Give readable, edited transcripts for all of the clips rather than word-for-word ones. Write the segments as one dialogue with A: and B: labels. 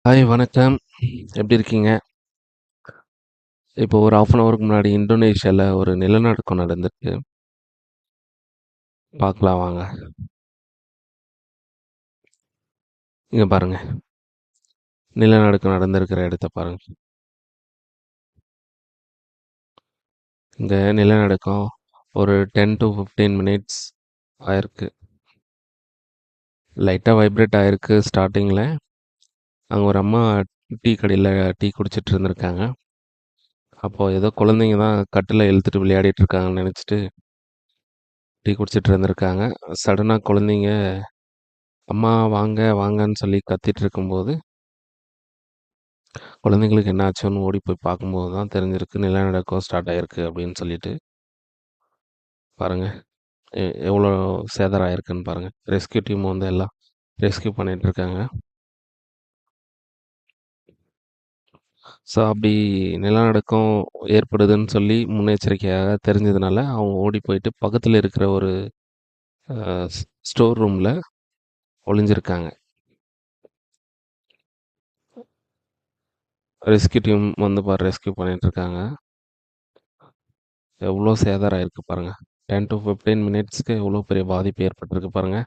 A: Hi வணக்கம். எப்படி இருக்கீங்க? இப்போ ஒரு 1/2 அன் ஹவருக்கு முன்னாடி இந்தோனேஷியால ஒரு நிலநடுக்கம் நடந்திருக்கு. பார்க்கலாம் வாங்க. இங்க பாருங்க. நிலநடுக்கம் நடந்திருக்கிற இடத்த பாருங்க. இங்க நிலநடுக்கம் ஒரு 10 to 15 மினிட்ஸ் ஆயிருக்கு. லைட்டா வைப்ரேட் ஆயிருக்கு ஸ்டார்ட்டிங்ல. அங்க ஒரு அம்மா டீ கடையில டீ குடிச்சிட்டு இருந்திருக்காங்க. அப்போ ஏதோ குழந்தைங்க தான் கட்டில இழுத்துட்டு விளையாடிட்டு இருக்காங்கன்னு நெனச்சுட்டு டீ குடிச்சிட்டு இருந்திருக்காங்க. சடனா குழந்தைங்க, "அம்மா வாங்க, வாங்கன்னு" சொல்லி கத்திட்டு இருக்கும்போது குழந்தைங்களுக்கு என்ன ஆச்சோன்னு ஓடி போய் பார்க்கும்போது தான் தெரிஞ்சிருக்கு நிலநடுக்கம் ஸ்டார்ட் ஆயிருக்கு அப்படின்னு சொல்லிட்டு. பாருங்க எவ்வளோ சேதாரம் ஆயிருக்குன்னு பாருங்க. ரெஸ்க்யூ டீம் வந்து எல்லாம் ரெஸ்க்யூ பண்ணிட்டு இருக்காங்க. ஸோ அப்படி நிலநடுக்கம் ஏற்படுதுன்னு சொல்லி முன்னெச்சரிக்கையாக தெரிஞ்சதுனால அவங்க ஓடி போயிட்டு பக்கத்தில் இருக்கிற ஒரு ஸ்டோர் ரூமில் ஒளிஞ்சிருக்காங்க. ரெஸ்க்யூ டீம் வந்து ரெஸ்க்யூ பண்ணிட்டு இருக்காங்க. எவ்வளோ சேதாரம் ஆயிருக்கு பாருங்க. 10 to 15 மினிட்ஸ்க்கு எவ்வளோ பெரிய பாதிப்பு ஏற்பட்டிருக்கு பாருங்க.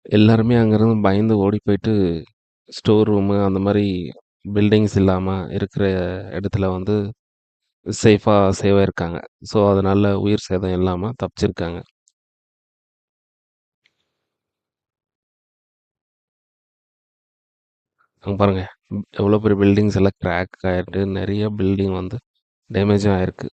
A: எல்லாருமே அங்கேருந்து பயந்து ஓடி போயிட்டு ஸ்டோர் ரூமு அந்த மாரி பில்டிங்ஸ் இல்லாம இருக்கிற இடத்துல வந்து சேவா இருக்காங்க. ஸோ, அதனால உயிர் சேதம் இல்லாம தப்பிச்சிருக்காங்க. அங்க பாருங்க. எவ்வளோ பெரிய பில்டிங்ஸ் எல்லாம் கிராக் ஆயிட்டு நெறைய பில்டிங் வந்து டேமேஜும் ஆயிருக்கு.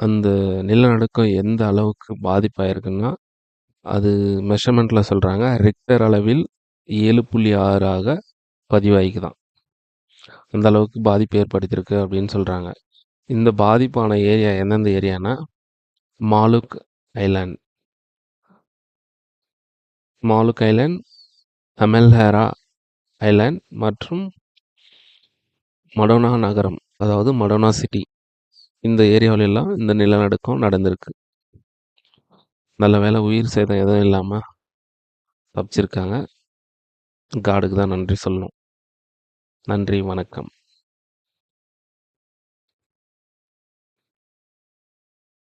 A: அந்த நிலநடுக்கம் எந்த அளவுக்கு பாதிப்பாயிருக்குன்னா, அது மெஷர்மென்ட்ல சொல்றாங்க. ரிக்டர் அளவில் 7.6 பதிவாகிக்குதாம். அந்த அளவுக்கு பாதிப்பு ஏற்படுத்தியிருக்கு அப்படின்னு சொல்றாங்க. இந்த பாதிப்பான ஏரியா எந்தெந்த ஏரியான்னா, மாலுக் ஐலேண்ட், மாலுக் ஐலேண்ட், அமெல்ஹேரா ஐலேண்ட் மற்றும் மடோனா நகரம். அதாவது மடோனா சிட்டி. இந்த ஏரியாவுலலாம் இந்த நிலநடுக்கம் நடந்திருக்கு. நல்ல வேளை உயிர் சேதம் எதுவும் இல்லாம தப்பிச்சிருக்காங்க. காடுக்கு தான் நன்றி சொல்லணும். நன்றி, வணக்கம்.